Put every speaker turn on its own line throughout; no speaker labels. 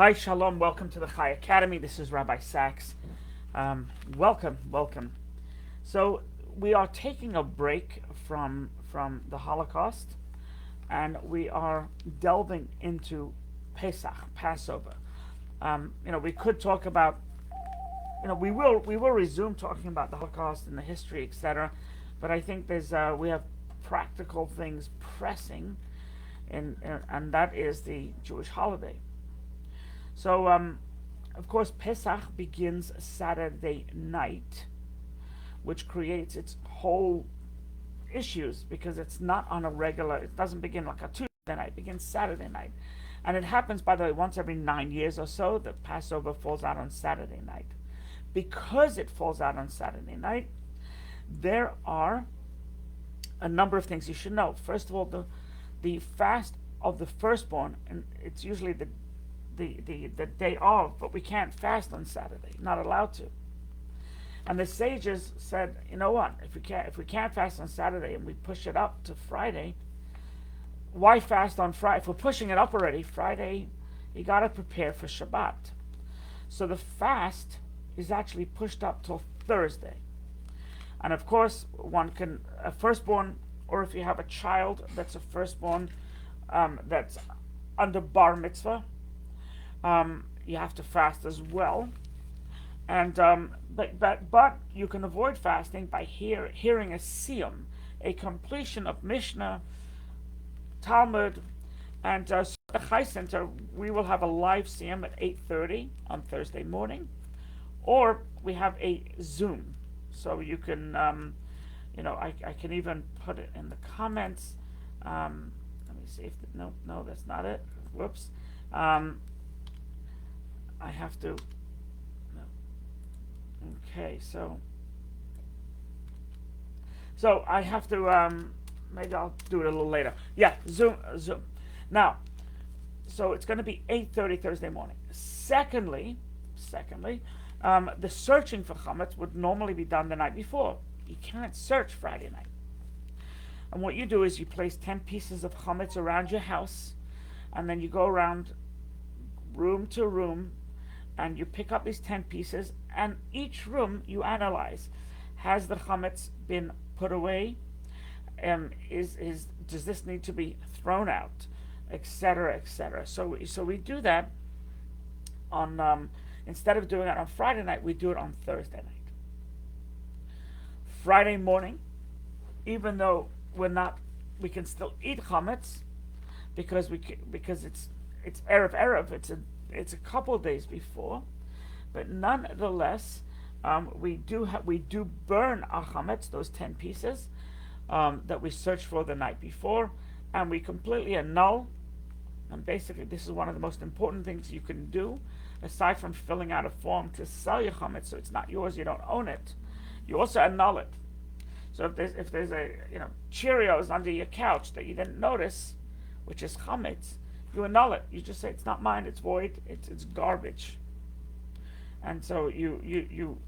Hi, Shalom. Welcome to the Chai Academy. This is Rabbi Sachs. Welcome. So we are taking a break from the Holocaust, and we are delving into Pesach, Passover. We could talk about, we will resume talking about the Holocaust and the history, etc. But I think we have practical things pressing, and that is the Jewish holiday. So, of course, Pesach begins Saturday night, which creates its whole issues because it's not on a regular, it doesn't begin like a Tuesday night, it begins Saturday night. And it happens, by the way, once every 9 years or so, that Passover falls out on Saturday night. Because it falls out on Saturday night, there are a number of things you should know. First of all, the fast of the firstborn, and it's usually the day of, but we can't fast on Saturday, not allowed to. And the sages said, you know what, if we can't fast on Saturday and we push it up to Friday, why fast on Friday? If we're pushing it up already, Friday, you got to prepare for Shabbat. So the fast is actually pushed up till Thursday. And of course, a firstborn, or if you have a child that's a firstborn that's under bar mitzvah, you have to fast as well, and but you can avoid fasting by hearing a siyum, a completion of Mishnah, Talmud, and the Chai Center. We will have a live siyum at 8:30 on Thursday morning, or we have a Zoom, so you can, I can even put it in the comments. Let me see if no, that's not it. Whoops. I have to. No. Okay, so I have to. Maybe I'll do it a little later. Yeah, Zoom. Now, so it's going to be 8:30 Thursday morning. Secondly, the searching for chametz would normally be done the night before. You can't search Friday night. And what you do is you place 10 pieces of chametz around your house, and then you go around room to room, and you pick up these 10 pieces, and each room you analyze. Has the chametz been put away? Does this need to be thrown out? Etc., etc. So we do that on, instead of doing it on Friday night, we do it on Thursday night. Friday morning, even though we can still eat chametz because it's Erev, it's a couple of days before, but nonetheless, we do burn our chametz, those 10 pieces that we searched for the night before, and we completely annul. And basically, this is one of the most important things you can do, aside from filling out a form to sell your chametz, so it's not yours, you don't own it. You also annul it. So if there's a Cheerios under your couch that you didn't notice, which is chametz, you annul it. You just say it's not mine. It's void. It's garbage. And so you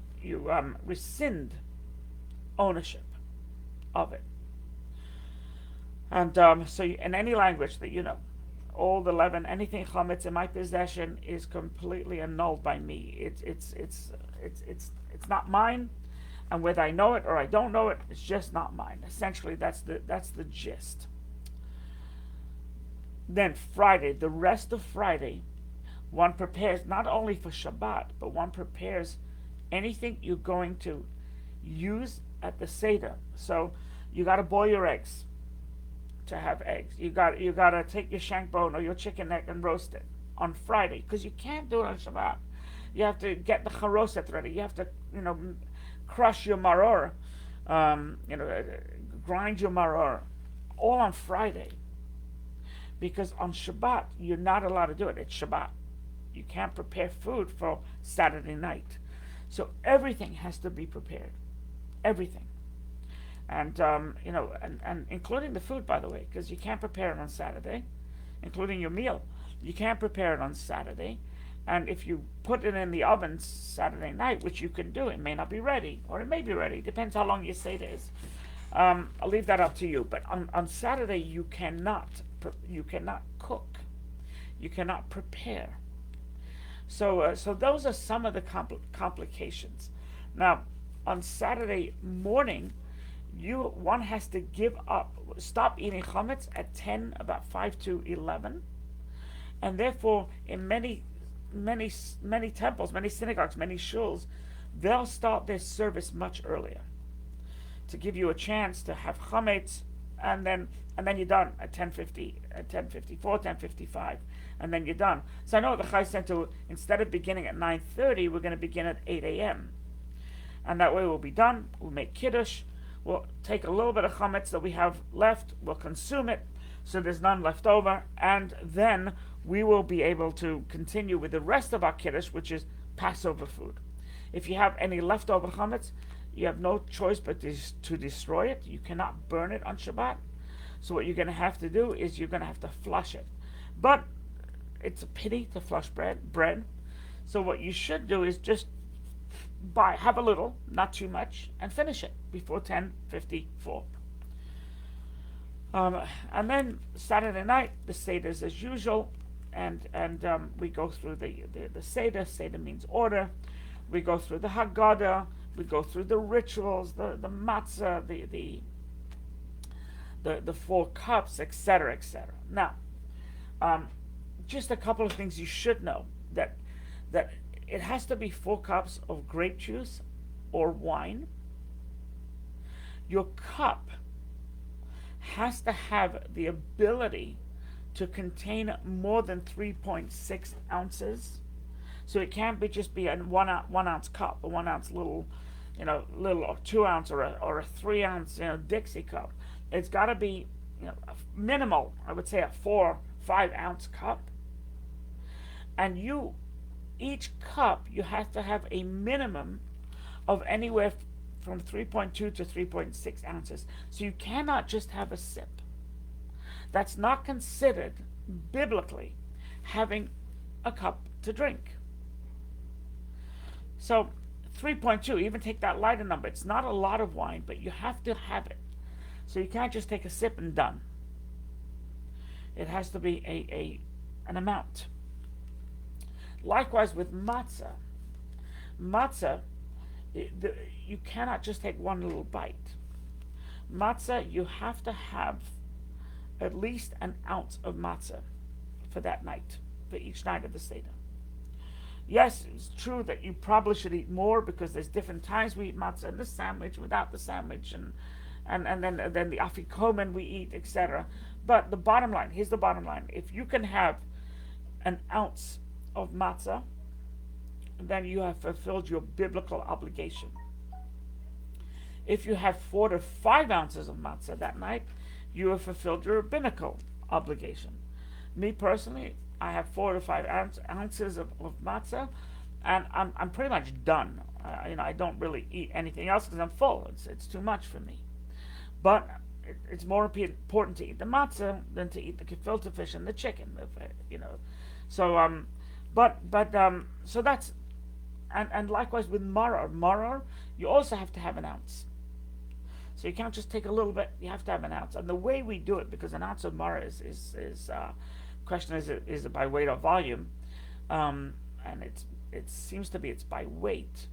rescind ownership of it. And so in any language that you know, all the leaven, anything chametz in my possession is completely annulled by me. It's not mine, and whether I know it or I don't know it, it's just not mine. Essentially, that's the gist. Then Friday, the rest of Friday, one prepares not only for Shabbat, but one prepares anything you're going to use at the Seder. So you got to boil your eggs to have eggs. You got to take your shank bone or your chicken neck and roast it on Friday, because you can't do it on Shabbat. You have to get the charoset ready. You have to crush your maror, grind your maror, all on Friday. Because on Shabbat, you're not allowed to do it. It's Shabbat. You can't prepare food for Saturday night. So everything has to be prepared. Everything. And, and including the food, by the way, because you can't prepare it on Saturday, including your meal. You can't prepare it on Saturday. And if you put it in the oven Saturday night, which you can do, it may not be ready, or it may be ready. Depends how long your Seder is. I'll leave that up to you. But on Saturday, you cannot cook. You cannot prepare. So those are some of the complications. Now, on Saturday morning, one has to give up, stop eating chametz at 10, about 5 to 11, and therefore, in many temples, many synagogues, many shuls, they'll start their service much earlier to give you a chance to have chametz, and then you're done at 10:50, at 10:54, 10:55, and then you're done. So I know at the Chai Center, instead of beginning at 9:30, we're going to begin at 8 a.m. And that way we'll be done. We'll make kiddush. We'll take a little bit of chametz that we have left. We'll consume it, so there's none left over, and then we will be able to continue with the rest of our kiddush, which is Passover food. If you have any leftover chametz, you have no choice but to destroy it. You cannot burn it on Shabbat. So what you're going to have to do is you're going to have to flush it. But it's a pity to flush bread. So what you should do is just have a little, not too much, and finish it before 10:54. And then Saturday night, the Seder is as usual, and we go through the Seder. Seder means order. We go through the Haggadah. We go through the rituals, the matzah, the 4 cups, etc., etc. Now, just a couple of things you should know, that it has to be 4 cups of grape juice or wine. Your cup has to have the ability to contain more than 3.6 ounces. So it can't just be a 1 ounce cup, a 1 ounce little or 2 ounce or a 3 ounce Dixie cup. It's got to be a minimal, I would say a 4-5 ounce cup. And each cup you have to have a minimum of anywhere from 3.2 to 3.6 ounces. So you cannot just have a sip. That's not considered biblically having a cup to drink. So 3.2, even take that lighter number. It's not a lot of wine, but you have to have it. So you can't just take a sip and done. It has to be an amount. Likewise with matzah. Matzah, you cannot just take one little bite. Matzah, you have to have at least an ounce of matzah for that night, for each night of the Seder. Yes, it's true that you probably should eat more because there's different times we eat matzah in the sandwich, without the sandwich, and then the afikomen we eat, etc. But the bottom line, here's the bottom line. If you can have an ounce of matzah, then you have fulfilled your biblical obligation. If you have 4 to 5 ounces of matzah that night, you have fulfilled your rabbinical obligation. Me personally, I have 4 to 5 ounces of matzah, and I'm pretty much done. I don't really eat anything else because I'm full. It's too much for me. But it's more important to eat the matzah than to eat the gefilte fish and the chicken. So so that's, and likewise with maror. Maror, you also have to have an ounce. So you can't just take a little bit. You have to have an ounce. And the way we do it, because an ounce of maror is question is it by weight or volume, and it seems to be it's by weight.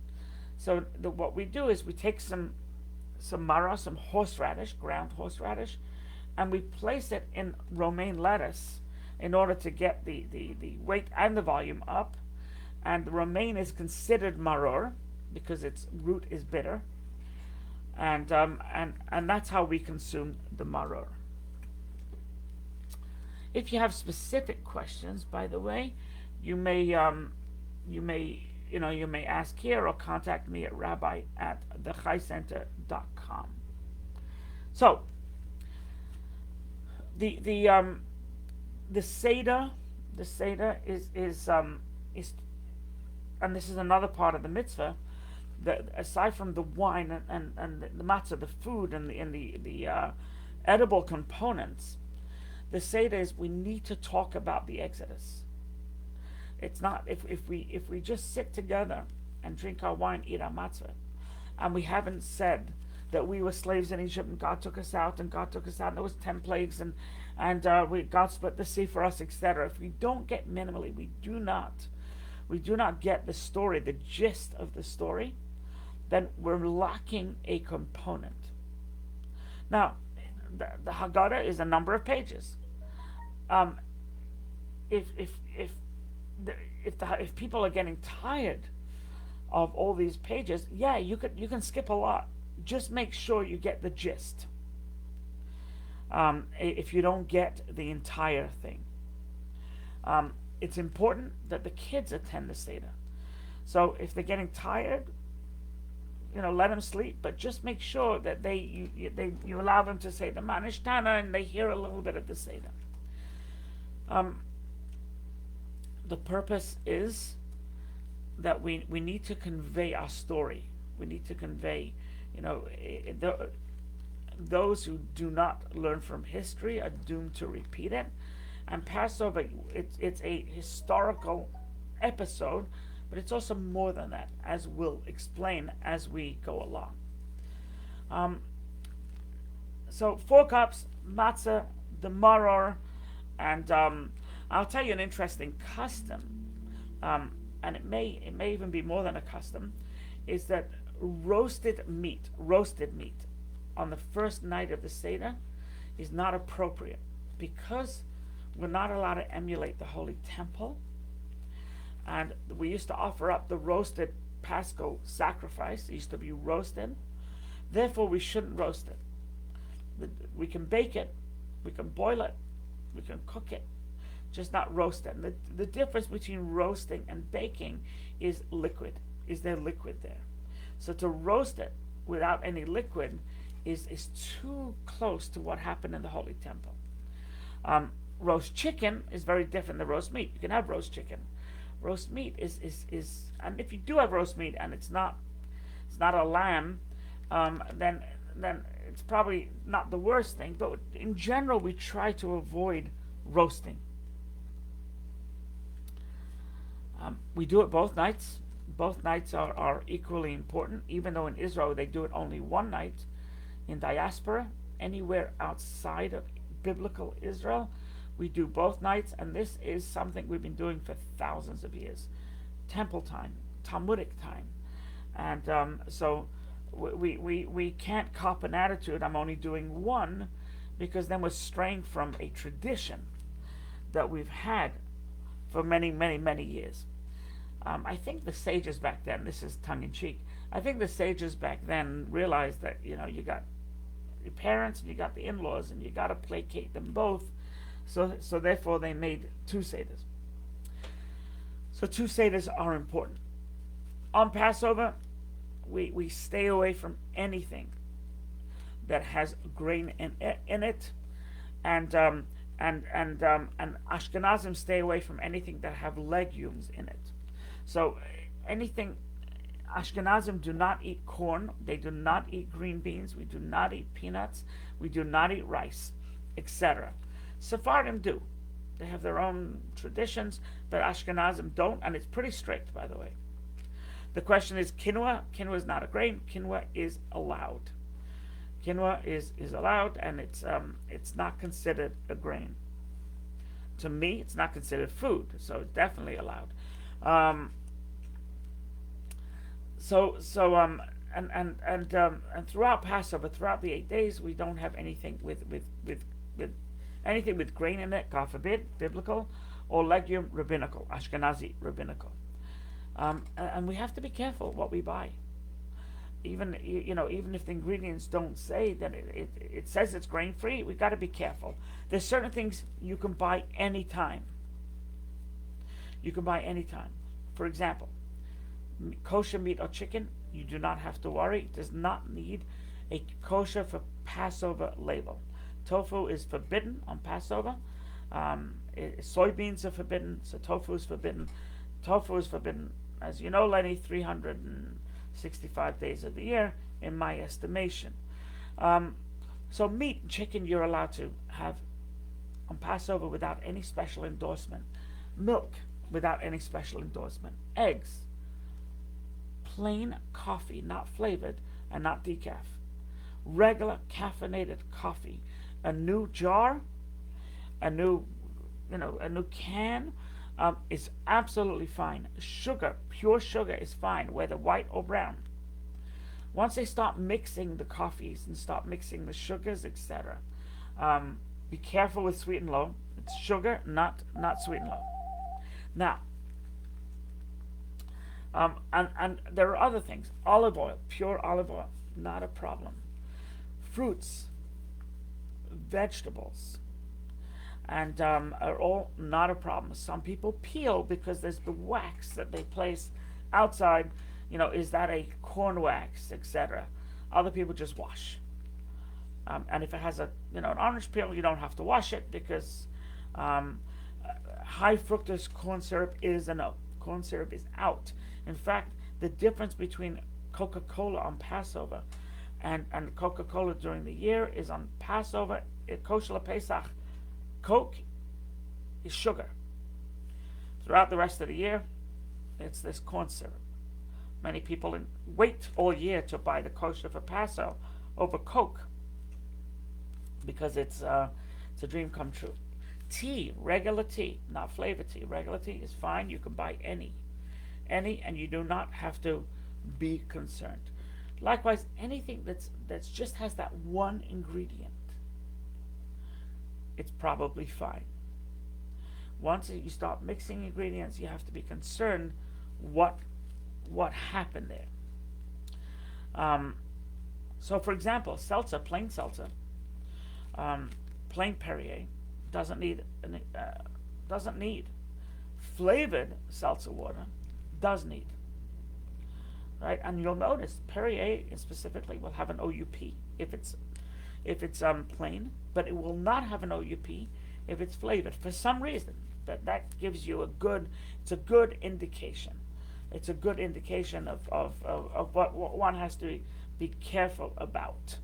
So what we do is we take some maror, some horseradish, ground horseradish, and we place it in romaine lettuce in order to get the weight and the volume up. And the romaine is considered maror because its root is bitter, and that's how we consume the maror. If you have specific questions, by the way, you may ask here or contact me at rabbi@thechaicenter.com. So the Seder is and this is another part of the mitzvah, that aside from the wine and the matzah, the food and the edible components, the Seder is we need to talk about the Exodus. It's not if we just sit together and drink our wine, eat our matzah, and we haven't said that we were slaves in Egypt and God took us out and there was 10 plagues and God split the sea for us, etc. If we don't get minimally, we do not we do not get the story, the gist of the story, then we're lacking a component. Now, the Haggadah is a number of pages. Um, if people are getting tired of all these pages, yeah, you can skip a lot. Just make sure you get the gist. If you don't get the entire thing, it's important that the kids attend the Seder. So if they're getting tired, let them sleep, but just make sure that you allow them to say the Manishtana and they hear a little bit of the Seder. The purpose is that we need to convey our story. We need to convey, those who do not learn from history are doomed to repeat it. And Passover, it's a historical episode, but it's also more than that, as we'll explain as we go along. So 4 cups, matzah, the maror, and I'll tell you an interesting custom, and it may even be more than a custom, is that roasted meat on the first night of the Seder is not appropriate, because we're not allowed to emulate the Holy Temple. And we used to offer up the roasted Paschal sacrifice. It used to be roasted. Therefore, we shouldn't roast it. We can bake it, we can boil it, we can cook it, just not roast it. And the difference between roasting and baking is liquid. Is there liquid there? So to roast it without any liquid is too close to what happened in the Holy Temple. Roast chicken is very different than roast meat. You can have roast chicken. Roast meat is and if you do have roast meat and it's not a lamb, then it's probably not the worst thing. But in general, we try to avoid roasting. We do it both nights. Both nights are equally important, even though in Israel they do it only one night. In diaspora, anywhere outside of biblical Israel, we do both nights, and this is something we've been doing for thousands of years. Temple time, Talmudic time. And so we can't cop an attitude, I'm only doing one, because then we're straying from a tradition that we've had for many, many, many years. I think the sages back then, this is tongue-in-cheek, I think the sages back then realized that, you got your parents and you got the in-laws, and you got to placate them both. So therefore they made 2 seders. So 2 seders are important. On Passover, we stay away from anything that has grain in it, and Ashkenazim stay away from anything that have legumes in it. So anything, Ashkenazim do not eat corn, they do not eat green beans, we do not eat peanuts, we do not eat rice, etc. Sephardim do. They have their own traditions, but Ashkenazim don't, and it's pretty strict, by the way. The question is quinoa. Quinoa is not a grain. Quinoa is allowed. Quinoa is allowed, and it's not considered a grain. To me, it's not considered food, so it's definitely allowed. And throughout Passover, throughout the 8 days, we don't have anything with anything with grain in it, God forbid, biblical, or legume, rabbinical, Ashkenazi, rabbinical. And we have to be careful what we buy. Even if the ingredients don't say that it says it's grain free, we've got to be careful. There's certain things you can buy anytime. You can buy anytime. For example, kosher meat or chicken, you do not have to worry. It does not need a kosher for Passover label. Tofu is forbidden on Passover. Soybeans are forbidden, so tofu is forbidden. Tofu is forbidden, as you know, Lenny, 365 days of the year, in my estimation. So meat and chicken you're allowed to have on Passover without any special endorsement. Milk without any special endorsement. Eggs. Plain coffee, not flavored and not decaf. Regular caffeinated coffee. A new jar, a new can, is absolutely fine. Sugar, pure sugar, is fine, whether white or brown. Once they start mixing the coffees and start mixing the sugars, etc., be careful with sweet and low. It's sugar, not sweet and low. Now, and there are other things. Olive oil, pure olive oil, not a problem. Fruits, vegetables, and are all not a problem. Some people peel because there's the wax that they place outside. Is that a corn wax, etc.? Other people just wash. And if it has an orange peel, you don't have to wash it because high fructose corn syrup is a no. Corn syrup is out. In fact, the difference between Coca-Cola on Passover and Coca-Cola during the year is on Passover, Kosher Pesach, Coke is sugar. Throughout the rest of the year, it's this corn syrup. Many people wait all year to buy the kosher for Passover over Coke because it's a dream come true. Tea, regular tea, not flavored tea. Regular tea is fine. You can buy any, and you do not have to be concerned. Likewise, anything that's just has that one ingredient, it's probably fine. Once you start mixing ingredients, you have to be concerned what happened there. So, for example, seltzer, plain seltzer, plain Perrier, doesn't need flavored seltzer water. Does need, right? And you'll notice Perrier specifically will have an OUP if it's plain, but it will not have an OUP if it's flavored for some reason. That gives you a good indication. It's a good indication of what one has to be careful about.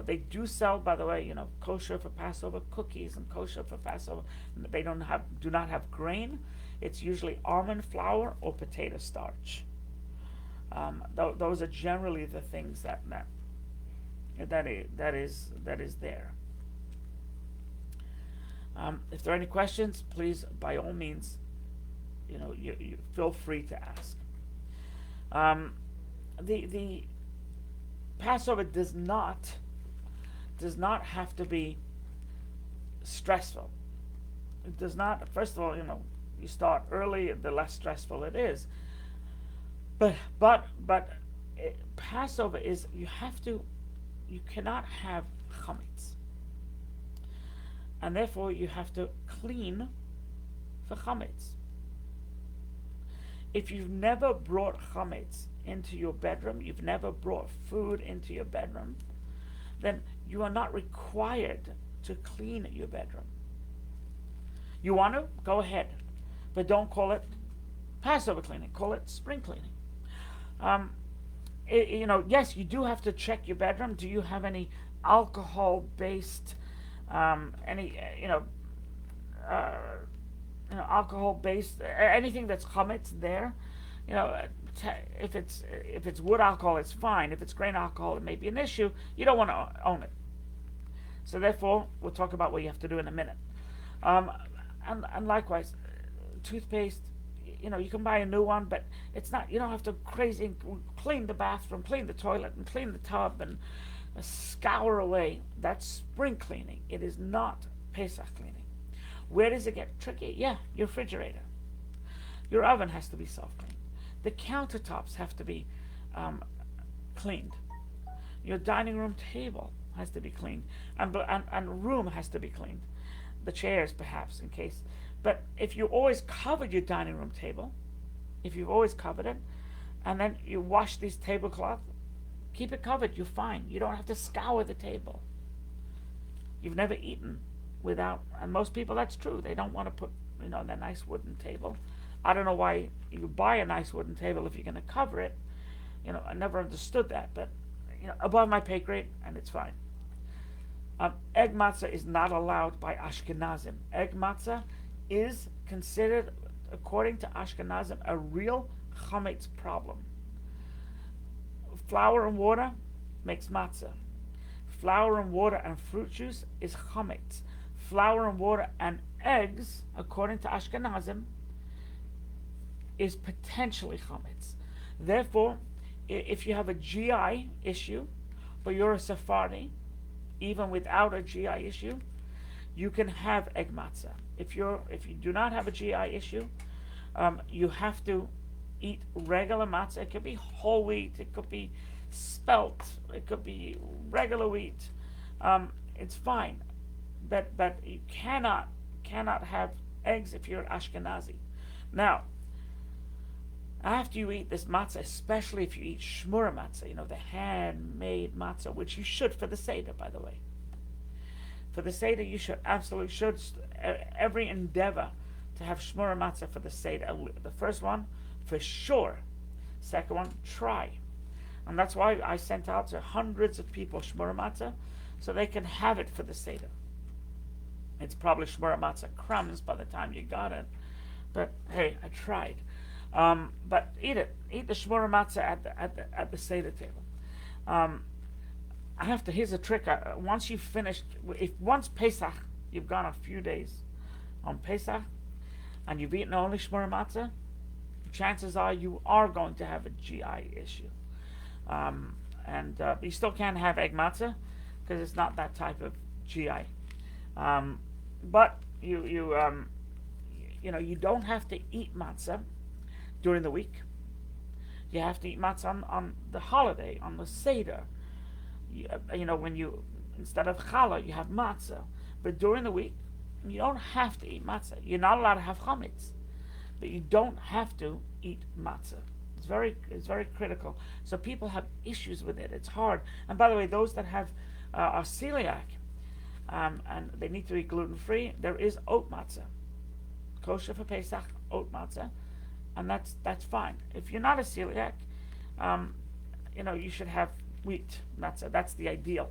They do sell, by the way, kosher for Passover cookies and kosher for Passover. They do not have grain. It's usually almond flour or potato starch. Those are generally the things that is there. If there are any questions, please, by all means, you feel free to ask. The Passover does not have to be stressful. It does not. First of all, you start early, the less stressful it is. But Passover is you cannot have chametz, and therefore you have to clean for chametz. If you've never brought chametz into your bedroom, you've never brought food into your bedroom, then you are not required to clean your bedroom. You want to? Go ahead. But don't call it Passover cleaning. Call it spring cleaning. Yes, you do have to check your bedroom. Do you have any alcohol-based, alcohol-based, anything that's chametz there? If it's wood alcohol, it's fine. If it's grain alcohol, it may be an issue. You don't want to own it. So therefore, we'll talk about what you have to do in a minute. And likewise, toothpaste, you can buy a new one, but it's not. You don't have to crazy clean the bathroom, clean the toilet, and clean the tub, and scour away. That's spring cleaning. It is not Pesach cleaning. Where does it get tricky? Yeah, your refrigerator. Your oven has to be self-cleaned. The countertops have to be cleaned. Your dining room table has to be cleaned, and room has to be cleaned. The chairs, perhaps, in case. But if you always covered your dining room table, if you've always covered it, and then you wash these tablecloth, keep it covered. You're fine. You don't have to scour the table. You've never eaten without, and most people, that's true. They don't want to put, that nice wooden table. I don't know why you buy a nice wooden table if you're going to cover it. I never understood that, but above my pay grade, and it's fine. Egg matzah is not allowed by Ashkenazim. Egg matzah is considered, according to Ashkenazim, a real chametz problem. Flour and water makes matzah. Flour and water and fruit juice is chametz. Flour and water and eggs, according to Ashkenazim, is potentially chametz. Therefore, if you have a GI issue, but you're a Sephardi, even without a GI issue, you can have egg matzah. If you do not have a GI issue, you have to eat regular matzah. It could be whole wheat, it could be spelt, it could be regular wheat. It's fine, but you cannot have eggs if you're Ashkenazi. Now, after you eat this matzah, especially if you eat shmura matzah, the handmade matzah, which you should for the Seder, by the way. For the Seder, you absolutely should. Every endeavor to have shmura matzah for the Seder. The first one, for sure. Second one, try. And that's why I sent out to hundreds of people shmura matzah, so they can have it for the Seder. It's probably shmura matzah crumbs by the time you got it. But hey, I tried. But eat it. Eat the shmura matzah at the Seder table. Here's a trick. Once you've finished, once Pesach, you've gone a few days on Pesach, and you've eaten only shmura matzah, chances are you are going to have a GI issue. But you still can't have egg matzah because it's not that type of GI. But you don't have to eat matzah during the week. You have to eat matzah on the holiday, on the Seder. When you, instead of challah, you have matzah. But during the week, you don't have to eat matzah. You're not allowed to have chametz, but you don't have to eat matzah. It's very critical. So people have issues with it. It's hard. And by the way, those that are celiac, and they need to eat gluten-free, there is oat matzah, kosher for Pesach, oat matzah, and that's fine. If you're not a celiac, you should have wheat matzah. That's the ideal.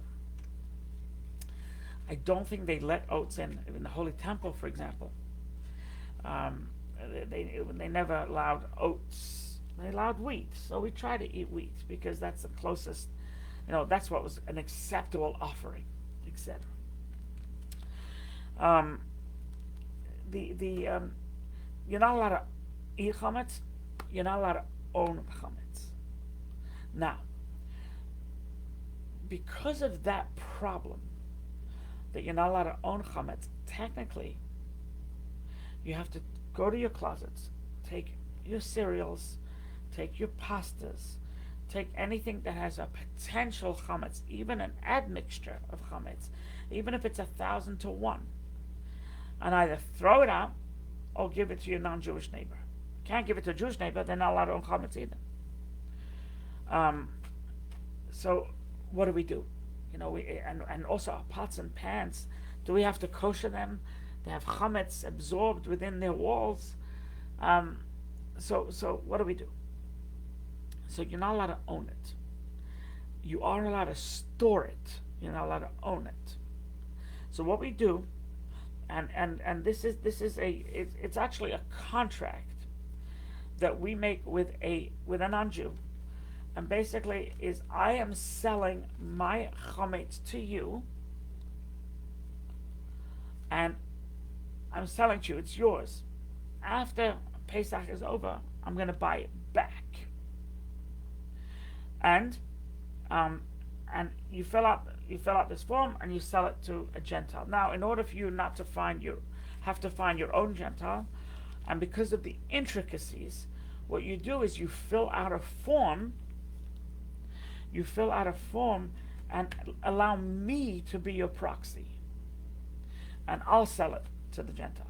I don't think they let oats in the Holy Temple, for example. They never allowed oats. They allowed wheat. So we try to eat wheat because that's the closest. That's what was an acceptable offering, etc. You're not allowed to eat chametz. You're not allowed to own chametz. Now, because of that problem, that you're not allowed to own chametz, technically, you have to go to your closets, take your cereals, take your pastas, take anything that has a potential chametz, even an admixture of chametz, even if it's 1,000 to 1, and either throw it out or give it to your non-Jewish neighbor. Can't give it to a Jewish neighbor; they're not allowed to own chametz either. So what do? And also our pots and pans. Do we have to kosher them? They have chametz absorbed within their walls. So what do? So you're not allowed to own it. You are allowed to store it. You're not allowed to own it. So what we do, and this is it's actually a contract that we make with a non-Jew, and basically is I am selling my chametz to you, and I'm selling to you. It's yours. After Pesach is over, I'm going to buy it back. And you fill out this form and you sell it to a Gentile. Now, in order for you not to have to find your own Gentile, and because of the intricacies, what you do is you fill out a form. You fill out a form and allow me to be your proxy, and I'll sell it to the Gentile.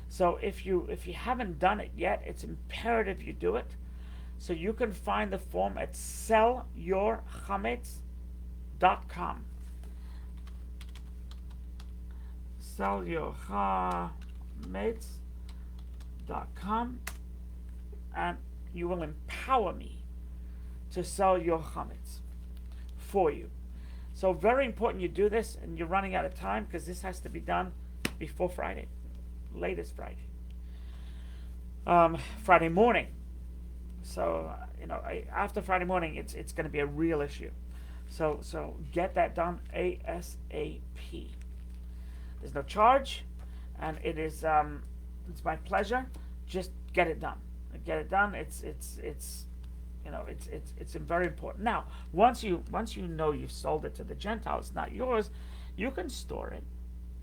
So if you haven't done it yet, it's imperative you do it. So you can find the form at sellyourchametz.com. Sellyourchametz.com, and you will empower me to sell your chametz for you. So very important you do this, and you're running out of time because this has to be done before Friday, latest Friday. Friday morning. So after Friday morning, it's going to be a real issue. So get that done ASAP. There's no charge, and it's my pleasure. Just get it done. Get it done. It's very important. Now, once you know you've sold it to the Gentiles, not yours, you can store it.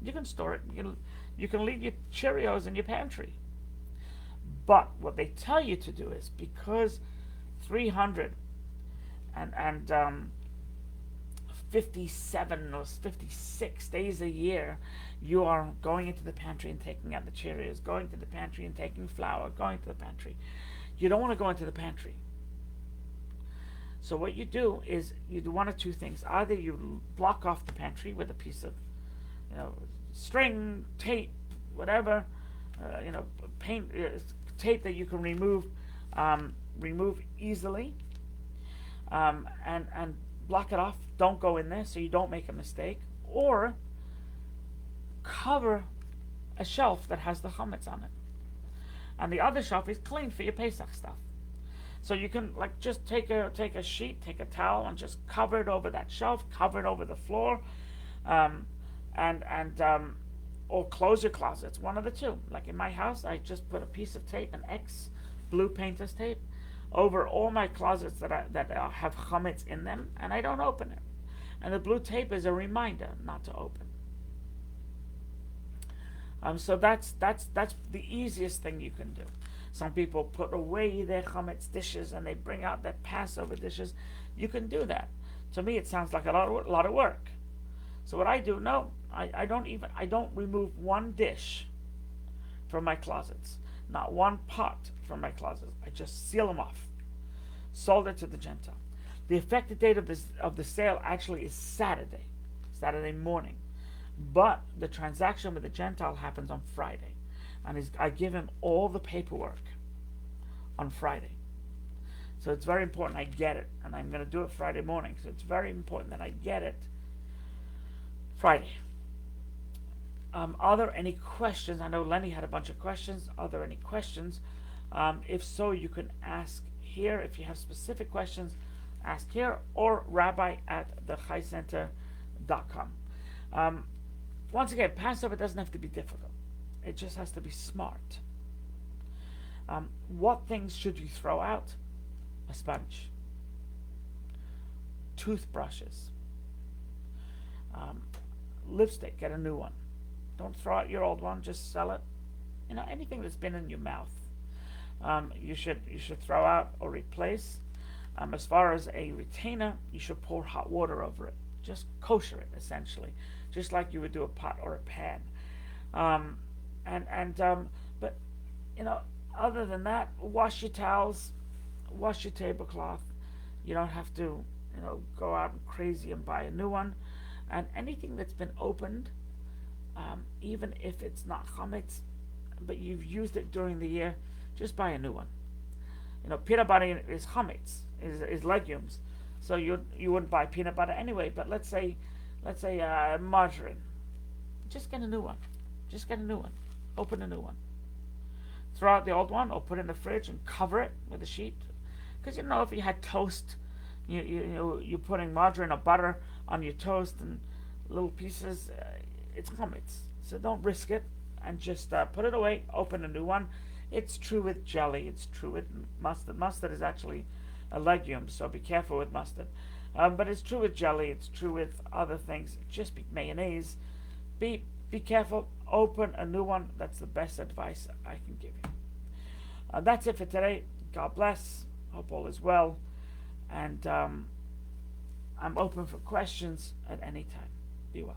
You can store it. You can leave your Cheerios in your pantry. But what they tell you to do is, because 300 and 57 or 56 days a year, you are going into the pantry and taking out the Cheerios, going to the pantry and taking flour, going to the pantry. You don't want to go into the pantry. So what you do is you do one of two things. Either you block off the pantry with a piece of, string, tape, whatever, paint, tape that you can remove easily, and block it off. Don't go in there so you don't make a mistake. Or cover a shelf that has the chametz on it, and the other shelf is clean for your Pesach stuff. So you can just take a sheet, take a towel, and just cover it over that shelf, cover it over the floor, or close your closets. One of the two. Like in my house, I just put a piece of tape, an X blue painter's tape, over all my closets that have chametz in them, and I don't open it. And the blue tape is a reminder not to open. So that's the easiest thing you can do. Some people put away their chametz dishes and they bring out their Passover dishes. You can do that. To me, it sounds like a lot of work. So what I do, I don't remove one dish from my closets, not one pot from my closets. I just seal them off. Sold it to the Gentile. The effective date of the sale actually is Saturday morning, but the transaction with the Gentile happens on Friday. And I give him all the paperwork on Friday. So it's very important I get it. And I'm going to do it Friday morning. So it's very important that I get it Friday. Are there any questions? I know Lenny had a bunch of questions. Are there any questions? If so, you can ask here. If you have specific questions, ask here, or rabbi@thechaicenter.com. Once again, Passover doesn't have to be difficult. It just has to be smart. What things should you throw out? A sponge, toothbrushes, lipstick, get a new one. Don't throw out your old one, just sell it. Anything that's been in your mouth, you should throw out or replace. As far as a retainer, you should pour hot water over it. Just kosher it, essentially, just like you would do a pot or a pan. But other than that, wash your towels, wash your tablecloth. You don't have to, go out crazy and buy a new one. And anything that's been opened, even if it's not chametz, but you've used it during the year, just buy a new one. Peanut butter is chametz, is legumes, so you wouldn't buy peanut butter anyway. But let's say margarine, just get a new one. Just get a new one. Open a new one. Throw out the old one, or put it in the fridge and cover it with a sheet. Because if you had toast, you're putting margarine or butter on your toast and little pieces, it's chametz. So don't risk it, and just put it away. Open a new one. It's true with jelly. It's true with mustard. Mustard is actually a legume, so be careful with mustard. But it's true with jelly. It's true with other things. Just be mayonnaise. Be careful. Open a new one. That's the best advice I can give you. That's it for today. God bless. Hope all is well. And I'm open for questions at any time. Be well.